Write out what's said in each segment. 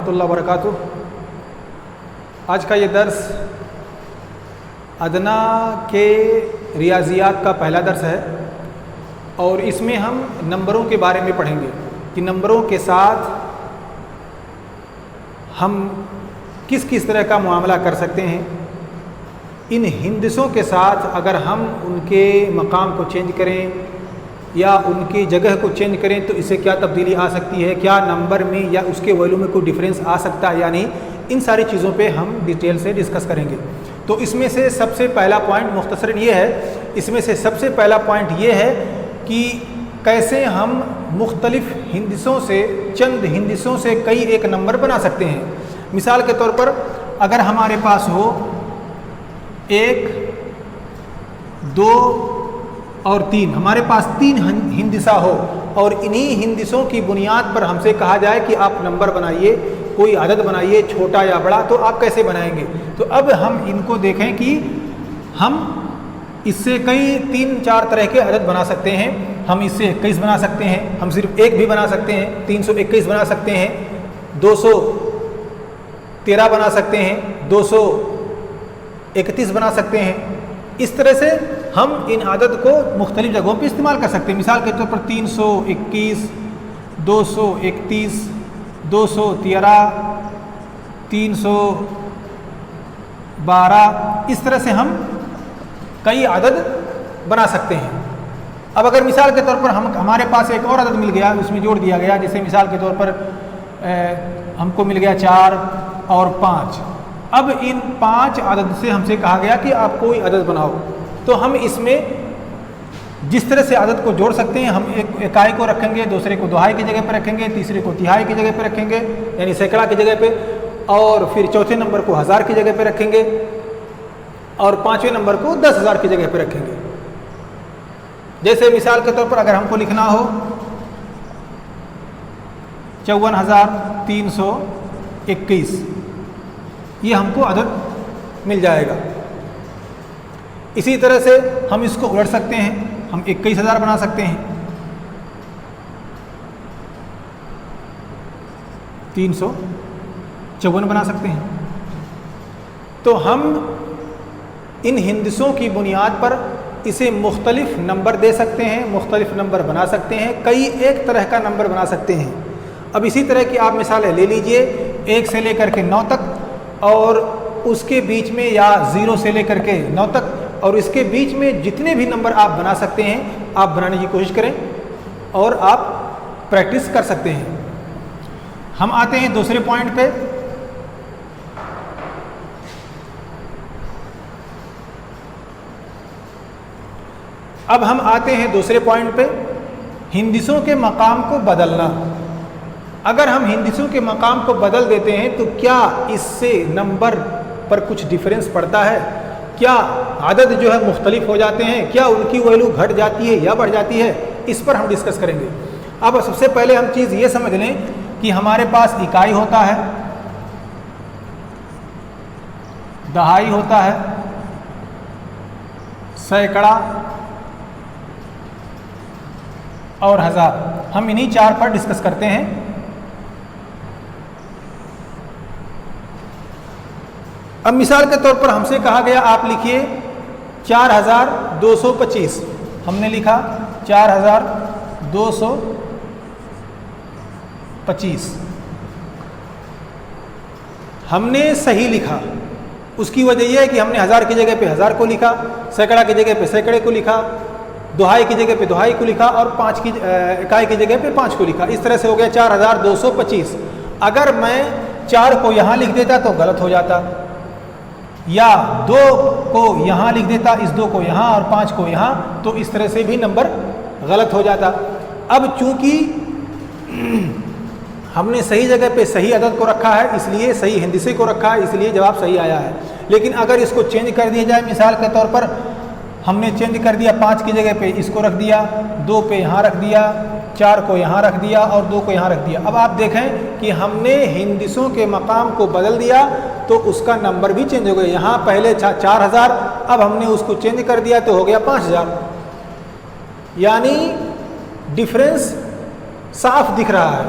रहमतुल्लाहि व बरकातुहू। आज का ये दर्स अदना के रियाजियात का पहला दर्स है और इसमें हम नंबरों के बारे में पढ़ेंगे कि नंबरों के साथ हम किस किस तरह का मुआमला कर सकते हैं। इन हिंदिसों के साथ अगर हम उनके मकाम को चेंज करें या उनकी जगह को चेंज करें तो इससे क्या तब्दीली आ सकती है, क्या नंबर में या उसके वैल्यू में कोई डिफरेंस आ सकता है या नहीं, इन सारी चीज़ों पे हम डिटेल से डिस्कस करेंगे। तो इसमें से सबसे पहला पॉइंट मुख्तसरन ये है, इसमें से सबसे पहला पॉइंट ये है कि कैसे हम मुख्तलिफ हिंदिसों से, चंद हिंदिसों से कई एक नंबर बना सकते हैं। मिसाल के तौर पर अगर हमारे पास हो 1, 2 और 3, हमारे पास 3 हिंदिसा हो और इन्हीं हिंदिसों की बुनियाद पर हमसे कहा जाए कि आप नंबर बनाइए, कोई अदद बनाइए, छोटा या बड़ा, तो आप कैसे बनाएंगे। तो अब हम इनको देखें कि हम इससे कई 3-4 तरह के अदद बना सकते हैं। हम इससे 21 बना सकते हैं, हम सिर्फ 1 भी बना सकते हैं, 321 बना सकते हैं, 213 बना सकते हैं, 231 बना सकते हैं। इस तरह से हम इन आदत को मुख्तलिफ जगहों पे इस्तेमाल कर सकते हैं। मिसाल के तौर पर 321, 231, 213, 312, इस तरह से हम कई आदद बना सकते हैं। अब अगर मिसाल के तौर पर हमारे पास एक और अदद मिल गया, उसमें जोड़ दिया गया, जैसे मिसाल के तौर पर हमको मिल गया 4 और 5। अब इन 5 अदद से हमसे कहा गया कि आप कोई अदद बनाओ, तो हम इसमें जिस तरह से अदद को जोड़ सकते हैं, हम एक इकाई को रखेंगे, दूसरे को दोहाई की जगह पर रखेंगे, तीसरे को तिहाई की जगह पर रखेंगे यानी सैकड़ा की जगह पे, और फिर चौथे नंबर को हज़ार की जगह पर रखेंगे और 5वें नंबर को 10,000 की जगह पर रखेंगे। जैसे मिसाल के तौर पर अगर हमको लिखना हो 54,321, ये हमको अदद मिल जाएगा। इसी तरह से हम इसको उलट सकते हैं, हम 21,000 बना सकते हैं, 354 बना सकते हैं। तो हम इन हिंदिसों की बुनियाद पर इसे मुख्तलिफ नंबर दे सकते हैं, मुख्तलिफ नंबर बना सकते हैं, कई एक तरह का नंबर बना सकते हैं। अब इसी तरह की आप मिसालें ले लीजिए 1 से लेकर के 9 तक और उसके बीच में, या 0 से लेकर के 9 तक और इसके बीच में जितने भी नंबर आप बना सकते हैं आप बनाने की कोशिश करें और आप प्रैक्टिस कर सकते हैं। हम आते हैं दूसरे पॉइंट पे। अब हम आते हैं दूसरे पॉइंट पे, हिंदिसों के मकाम को बदलना। अगर हम हिंदिसों के मकाम को बदल देते हैं तो क्या इससे नंबर पर कुछ डिफरेंस पड़ता है, क्या आदद जो है मुख्तलिफ हो जाते हैं, क्या उनकी वैल्यू घट जाती है या बढ़ जाती है, इस पर हम डिस्कस करेंगे। अब सबसे पहले हम चीज़ ये समझ लें कि हमारे पास इकाई होता है, दहाई होता है, सैकड़ा और हज़ार। हम इन्हीं 4 पर डिस्कस करते हैं। अब मिसाल के तौर पर हमसे कहा गया आप लिखिए 4,225। हमने लिखा 4,225, हमने सही लिखा। उसकी वजह यह है कि हमने हज़ार की जगह पे हज़ार को लिखा, सैकड़ा की जगह पे सैकड़े को लिखा, दोहाई की जगह पे दोहाई को लिखा और 5 की इकाई की जगह पे 5 को लिखा। इस तरह से हो गया 4,225। अगर मैं 4 को यहाँ लिख देता तो गलत हो जाता, या 2 को यहाँ लिख देता, इस 2 को यहाँ और 5 को यहाँ, तो इस तरह से भी नंबर गलत हो जाता। अब चूंकि हमने सही जगह पे सही अदद को रखा है, इसलिए सही हिंदिसे को रखा है, इसलिए जवाब सही आया है। लेकिन अगर इसको चेंज कर दिया जाए, मिसाल के तौर पर हमने चेंज कर दिया, 5 की जगह पे इसको रख दिया, 2 पे यहाँ रख दिया, 4 को यहाँ रख दिया और 2 को यहाँ रख दिया। अब आप देखें कि हमने हिंदिसों के मकाम को बदल दिया तो उसका नंबर भी चेंज हो गया। यहाँ पहले 4,000, अब हमने उसको चेंज कर दिया तो हो गया 5,000, यानी डिफरेंस साफ दिख रहा है।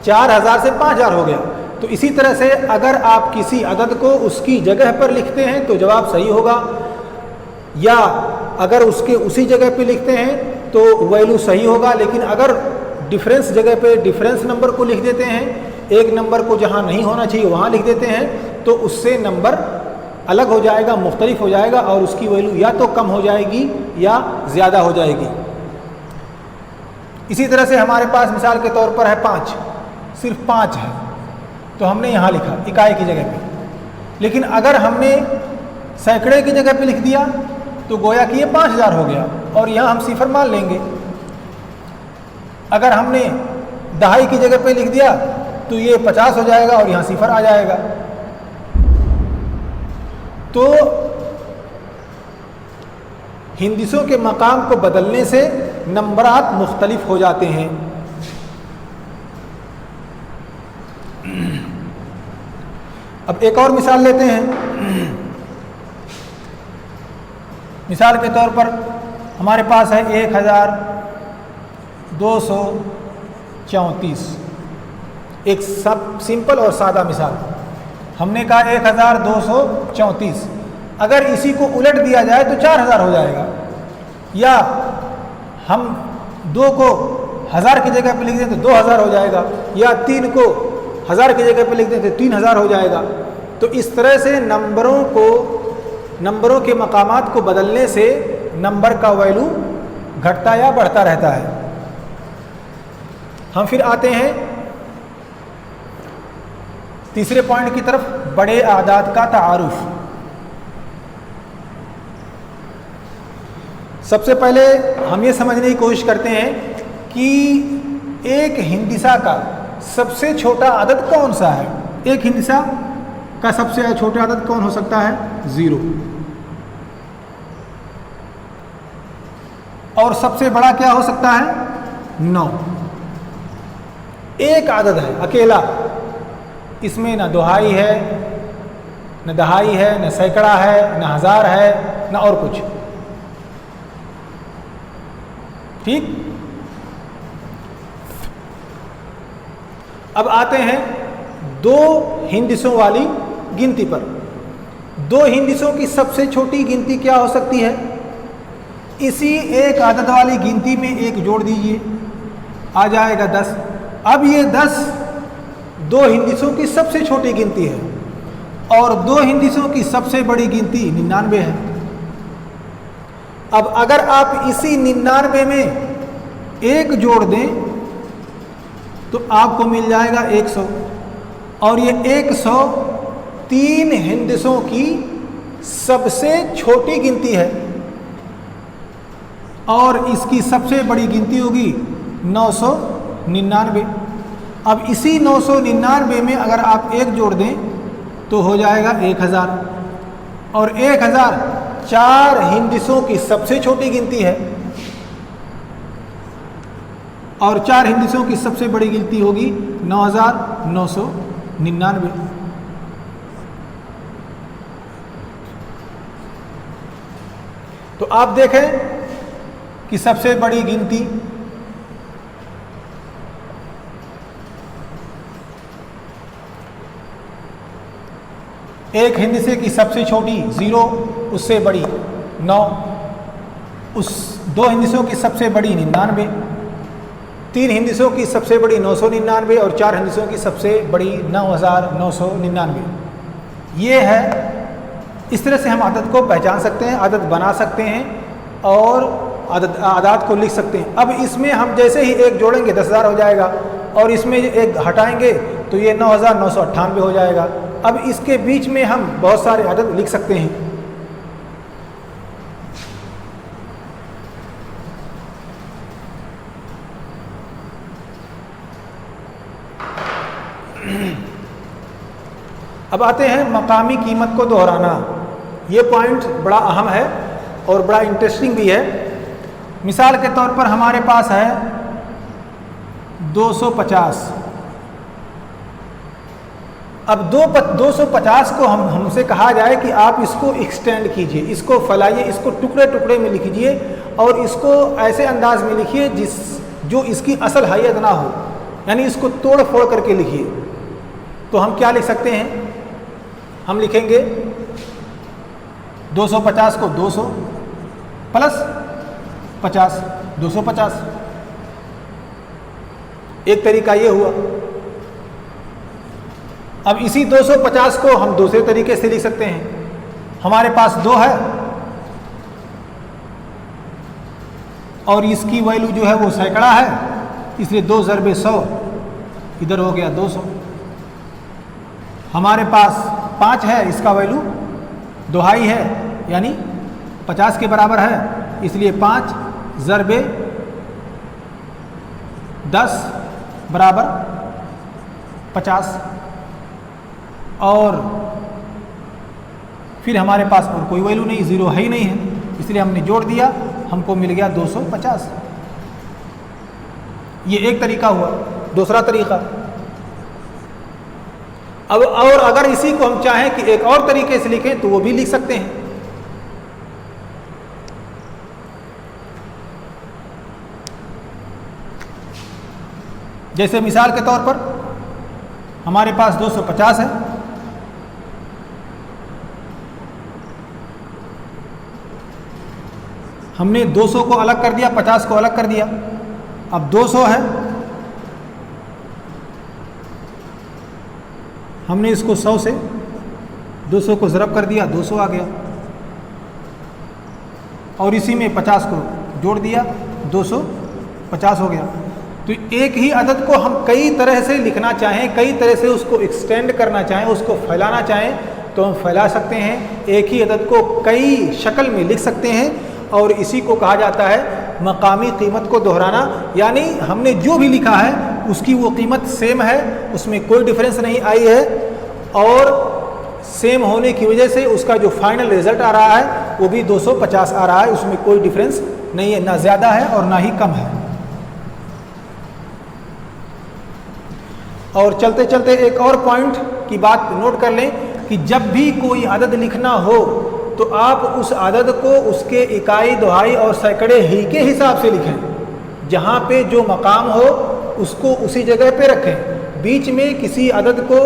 4,000 से 5,000 हो गया। तो इसी तरह से अगर आप किसी अदद को उसकी जगह पर लिखते हैं तो जवाब सही होगा, या अगर उसके उसी जगह पे लिखते हैं तो वैल्यू सही होगा। लेकिन अगर डिफरेंस जगह पे डिफरेंस नंबर को लिख देते हैं, एक नंबर को जहाँ नहीं होना चाहिए वहाँ लिख देते हैं, तो उससे नंबर अलग हो जाएगा, मुख्तलिफ हो जाएगा और उसकी वैल्यू या तो कम हो जाएगी या ज़्यादा हो जाएगी। इसी तरह से हमारे पास मिसाल के तौर पर है 5, सिर्फ 5 है तो हमने यहाँ लिखा इकाई की जगह पे। लेकिन अगर हमने सैकड़े की जगह पे लिख दिया तो गोया कि ये 5000 हो गया और यहाँ हम सिफर मान लेंगे। अगर हमने दहाई की जगह पे लिख दिया तो ये 50 हो जाएगा और यहाँ सिफर आ जाएगा। तो हिंदिसों के मकाम को बदलने से नंबरात मुख्तलिफ हो जाते हैं। अब एक और मिसाल लेते हैं। मिसाल के तौर पर हमारे पास है 1234, एक सब सिंपल और सादा मिसाल। हमने कहा 1234, अगर इसी को उलट दिया जाए तो 4000 हो जाएगा, या हम 2 को 1000 की जगह पे लिख दें तो 2000 हो जाएगा, या 3 को 1000 की जगह पे लिख दें तो 3000 हो जाएगा। तो इस तरह से नंबरों के मकामात को बदलने से नंबर का वैल्यू घटता या बढ़ता रहता है। हम फिर आते हैं तीसरे पॉइंट की तरफ, बड़े आदाद का तारुफ। सबसे पहले हम ये समझने की कोशिश करते हैं कि एक हिंदिसा का सबसे छोटा अदद कौन सा है। एक हिंदिसा का सबसे छोटा अदद कौन हो सकता है? 0। और सबसे बड़ा क्या हो सकता है? 9। एक आदद है अकेला, इसमें न दुहाई है, न दहाई है, न सैकड़ा है, न हज़ार है, न और कुछ। ठीक। अब आते हैं 2 हिंदिसों वाली गिनती पर। 2 हिंदिसों की सबसे छोटी गिनती क्या हो सकती है? इसी एक आदद वाली गिनती में 1 जोड़ दीजिए, आ जाएगा 10। अब ये 10 2 हिंदिसों की सबसे छोटी गिनती है और 2 हिंदिसों की सबसे बड़ी गिनती 99 है। अब अगर आप इसी 99 में 1 जोड़ दें तो आपको मिल जाएगा 100, और ये 100 3 हिंदिसों की सबसे छोटी गिनती है और इसकी सबसे बड़ी गिनती होगी 999। अब इसी 999 में अगर आप 1 जोड़ दें तो हो जाएगा 1000, और 1000 4 हिंदिसों की सबसे छोटी गिनती है और 4 हिंदिसों की सबसे बड़ी गिनती होगी 9999। तो आप देखें कि सबसे बड़ी गिनती एक हिंदिसे की सबसे छोटी 0, उससे बड़ी 9, उस 2 हिंदिसों की सबसे बड़ी 99, 3 हिंदिसों की सबसे बड़ी 999 और 4 हिंदिसों की सबसे बड़ी 9999। ये है, इस तरह से हम आदत को पहचान सकते हैं, आदत बना सकते हैं और आदात को लिख सकते हैं। अब इसमें हम जैसे ही 1 जोड़ेंगे 10,000 हो जाएगा और इसमें 1 हटाएंगे तो ये 9998 हो जाएगा। अब इसके बीच में हम बहुत सारे आदत लिख सकते हैं। अब आते हैं मकामी कीमत को दोहराना। ये पॉइंट बड़ा अहम है और बड़ा इंटरेस्टिंग भी है। मिसाल के तौर पर हमारे पास है 250। अब 250 को हमसे कहा जाए कि आप इसको एक्सटेंड कीजिए, इसको फैलाइए, इसको टुकड़े टुकड़े में लिखिए और इसको ऐसे अंदाज में लिखिए जो इसकी असल हैयत ना हो, यानी इसको तोड़ फोड़ करके लिखिए। तो हम क्या लिख सकते हैं? हम लिखेंगे 250 को 200 प्लस 50, 250। एक तरीका ये हुआ। अब इसी 250 को हम दूसरे तरीके से लिख सकते हैं। हमारे पास 2 है और इसकी वैल्यू जो है वो सैकड़ा है, इसलिए 2 ज़रबे 100 इधर हो गया 200। हमारे पास 5 है, इसका वैल्यू दोहाई है यानी 50 के बराबर है, इसलिए 5 ज़रबे 10 बराबर 50। और फिर हमारे पास और कोई वैल्यू नहीं, ज़ीरो है ही नहीं है, इसलिए हमने जोड़ दिया, हमको मिल गया 250। ये एक तरीका हुआ। दूसरा तरीका, अब और अगर इसी को हम चाहें कि एक और तरीके से लिखें तो वो भी लिख सकते हैं। जैसे मिसाल के तौर पर हमारे पास 250 है, हमने 200 को अलग कर दिया, 50 को अलग कर दिया, अब 200 है, हमने इसको 100 से 200 को ज़रब कर दिया, 200 आ गया, और इसी में 50 को जोड़ दिया, 250 हो गया। तो एक ही अदद को हम कई तरह से लिखना चाहें, कई तरह से उसको एक्सटेंड करना चाहें, उसको फैलाना चाहें तो हम फैला सकते हैं। एक ही अदद को कई शक्ल में लिख सकते हैं और इसी को कहा जाता है मकामी कीमत को दोहराना। यानी हमने जो भी लिखा है उसकी वो कीमत सेम है, उसमें कोई डिफरेंस नहीं आई है, और सेम होने की वजह से उसका जो फाइनल रिजल्ट आ रहा है वो भी 250 आ रहा है, उसमें कोई डिफरेंस नहीं है, ना ज़्यादा है और ना ही कम है। और चलते चलते एक और पॉइंट की बात नोट कर लें कि जब भी कोई अदद लिखना हो तो आप उस अदद को उसके इकाई, दोहाई और सैकड़े ही के हिसाब से लिखें। जहाँ पे जो मकाम हो उसको उसी जगह पे रखें, बीच में किसी अदद को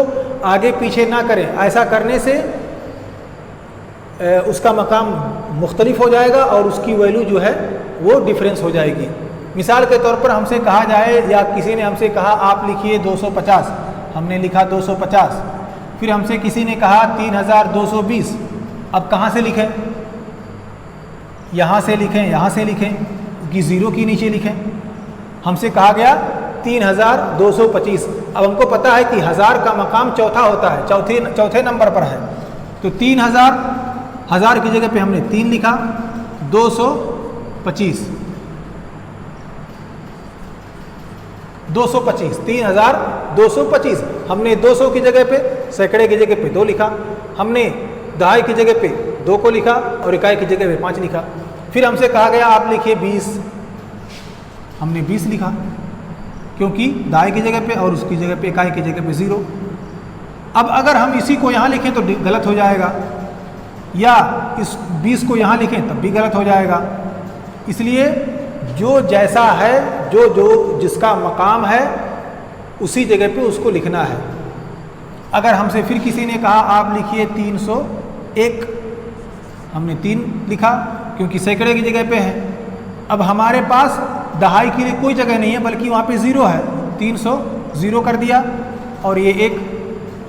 आगे पीछे ना करें। ऐसा करने से उसका मकाम मुख्तलिफ हो जाएगा और उसकी वैल्यू जो है वो डिफरेंस हो जाएगी। मिसाल के तौर पर हमसे कहा जाए या किसी ने हमसे कहा आप लिखिए 250, हमने लिखा 250, फिर हमसे किसी ने कहा 3220, अब कहाँ से लिखें? यहाँ से लिखें, यहाँ से लिखें कि ज़ीरो की नीचे लिखें? हमसे कहा गया 3225। अब हमको पता है कि 1000 का मकाम चौथा होता है, चौथे नंबर पर है, तो 1000 की जगह पे हमने 3 लिखा, 225 3225 हमने 200 की जगह पे, सैकड़े की जगह पे 2 लिखा, हमने दहाई की जगह पे 2 को लिखा और इकाई की जगह पे 5 लिखा। फिर हमसे कहा गया आप लिखिए 20, हमने 20 लिखा, क्योंकि दहाई की जगह पे और उसकी जगह पे, इकाई की जगह पे 0। अब अगर हम इसी को यहाँ लिखें तो गलत हो जाएगा, या इस 20 को यहाँ लिखें तब भी गलत हो जाएगा। इसलिए जो जैसा है, जो जिसका मकाम है उसी जगह पे उसको लिखना है। अगर हमसे फिर किसी ने कहा आप लिखिए 301, हमने 3 लिखा क्योंकि सैकड़े की जगह पे है। अब हमारे पास दहाई के लिए कोई जगह नहीं है बल्कि वहाँ पे 0 है, 300 0 कर दिया और ये एक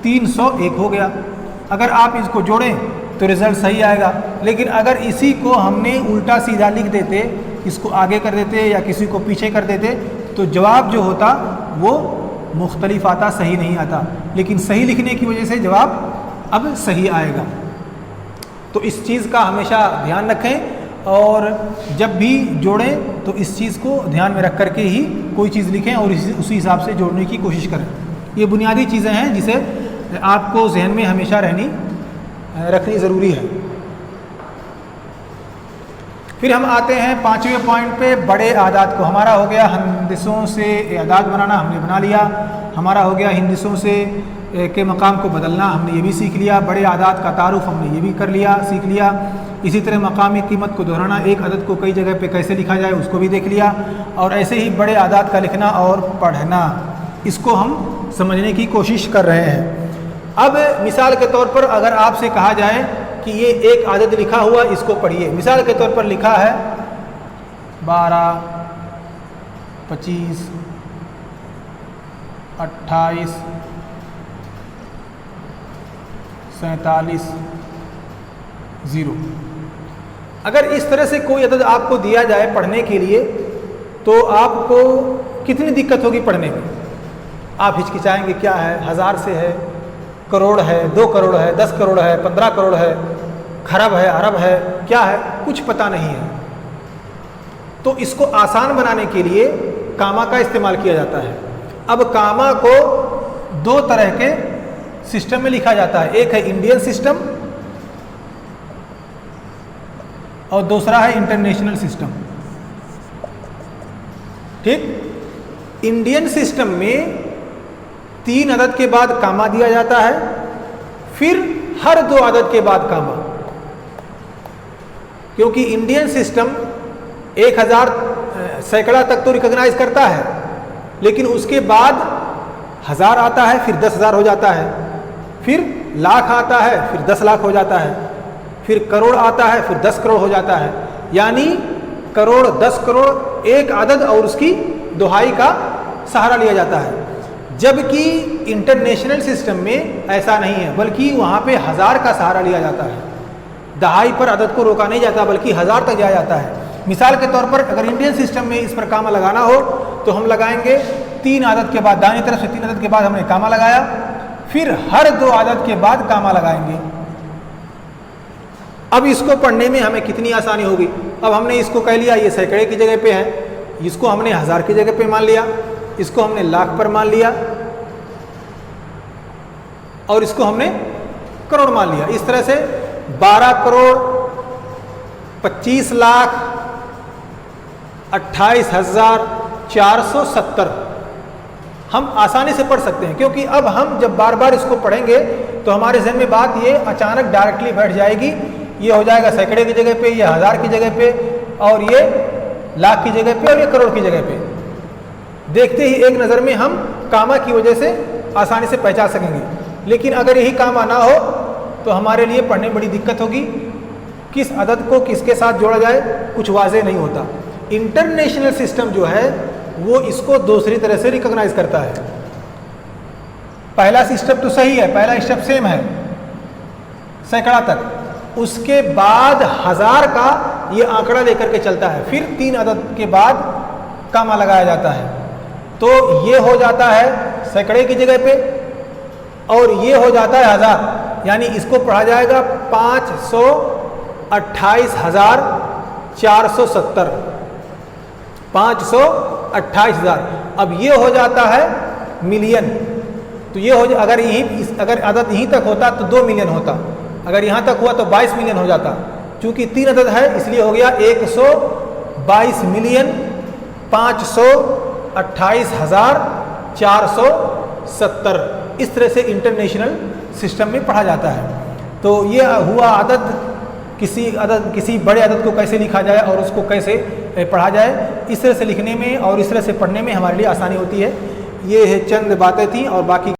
301 हो गया। अगर आप इसको जोड़ें तो रिज़ल्ट सही आएगा। लेकिन अगर इसी को हमने उल्टा सीधा लिख देते, इसको आगे कर देते या किसी को पीछे कर देते, तो जवाब जो होता वो मुख्तलिफ आता, सही नहीं आता। लेकिन सही लिखने की वजह से जवाब अब सही आएगा। तो इस चीज़ का हमेशा ध्यान रखें और जब भी जोड़ें तो इस चीज़ को ध्यान में रख करके ही कोई चीज़ लिखें और उसी हिसाब से जोड़ने की कोशिश करें। ये बुनियादी चीज़ें हैं जिसे आपको जहन में हमेशा रखनी ज़रूरी है। फिर हम आते हैं 5वें पॉइंट पे, बड़े आदाद को। हमारा हो गया हिंदिसों से आदाद बनाना, हमने बना लिया। हमारा हो गया हिंदिसों से के मकाम को बदलना, हमने ये भी सीख लिया। बड़े आदाद का तारुफ हमने ये भी कर लिया, सीख लिया। इसी तरह मकामी कीमत को दोहराना, एक अदद को कई जगह पे कैसे लिखा जाए उसको भी देख लिया। और ऐसे ही बड़े आदाद का लिखना और पढ़ना, इसको हम समझने की कोशिश कर रहे हैं। अब मिसाल के तौर पर अगर आपसे कहा जाए कि ये एक आदद लिखा हुआ इसको पढ़िए, मिसाल के तौर पर लिखा है 12, 25, 28, 47, 0। अगर इस तरह से कोई अदद आपको दिया जाए पढ़ने के लिए तो आपको कितनी दिक्कत होगी पढ़ने में? आप हिचकिचाएंगे, क्या है, हज़ार से है, करोड़ है, 2 करोड़ है, 10 करोड़ है, 15 करोड़ है, खरब है, अरब है, क्या है, कुछ पता नहीं है। तो इसको आसान बनाने के लिए कामा का इस्तेमाल किया जाता है। अब कामा को 2 तरह के सिस्टम में लिखा जाता है, एक है इंडियन सिस्टम और दूसरा है इंटरनेशनल सिस्टम। ठीक, इंडियन सिस्टम में 3 अदद के बाद कामा दिया जाता है, फिर हर 2 अदद के बाद कामा, क्योंकि इंडियन सिस्टम 1000 सैकड़ा तक तो रिकॉग्नाइज करता है, लेकिन उसके बाद 1000 आता है, फिर 10,000 हो जाता है, फिर लाख आता है, फिर 10 लाख हो जाता है, फिर करोड़ आता है, फिर 10 करोड़ हो जाता है। यानी करोड़, 10 करोड़ एक अदद और उसकी दोहाई का सहारा लिया जाता है। जबकि इंटरनेशनल सिस्टम में ऐसा नहीं है, बल्कि वहाँ पे 1000 का सहारा लिया जाता है। दहाई पर अदद को रोका नहीं जाता, बल्कि 1000 तक जाया जाता है। मिसाल के तौर पर अगर इंडियन सिस्टम में इस पर कामा लगाना हो तो हम लगाएंगे 3 अदद के बाद, दाहिनी तरफ से 3 अदद के बाद हमने कामा लगाया, फिर हर 2 अदद के बाद कामा लगाएंगे। अब इसको पढ़ने में हमें कितनी आसानी होगी। अब हमने इसको कह लिया ये सैकड़े की जगह पे है, इसको हमने 1000 की जगह पे मान लिया, इसको हमने लाख पर मान लिया और इसको हमने करोड़ मान लिया। इस तरह से 12 करोड़ 25 लाख 28,470 हम आसानी से पढ़ सकते हैं, क्योंकि अब हम जब बार बार इसको पढ़ेंगे तो हमारे जहन में बात ये अचानक डायरेक्टली बैठ जाएगी। ये हो जाएगा सैकड़े की जगह पे, ये 1000 की जगह पे, और ये लाख की जगह पे, और ये करोड़ की जगह पे। देखते ही एक नज़र में हम कामा की वजह से आसानी से पहचान सकेंगे। लेकिन अगर यही कामा ना हो तो हमारे लिए पढ़ने में बड़ी दिक्कत होगी। किस अदद को किसके साथ जोड़ा जाए कुछ वाज़े नहीं होता। इंटरनेशनल सिस्टम जो है वो इसको दूसरी तरह से रिकॉग्नाइज करता है। पहला स्टेप तो सही है, पहला स्टेप सेम है सैकड़ा तक, उसके बाद 1000 का ये आंकड़ा लेकर के चलता है, फिर 3 अदद के बाद कामा लगाया जाता है। तो ये हो जाता है सैकड़े की जगह पे और ये हो जाता है 1000, यानी इसको पढ़ा जाएगा 528,470, 528,000। अब ये हो जाता है मिलियन। तो ये हो, अगर अदद यहीं तक होता तो 2 मिलियन होता, अगर यहाँ तक हुआ तो 22 मिलियन हो जाता। चूंकि 3 अदद है इसलिए हो गया 122,528,470। इस तरह से इंटरनेशनल सिस्टम में पढ़ा जाता है। तो ये हुआ अदद, किसी बड़े अदद को कैसे लिखा जाए और उसको कैसे पढ़ा जाए। इस तरह से लिखने में और इस तरह से पढ़ने में हमारे लिए आसानी होती है। ये चंद बातें थी और बाकी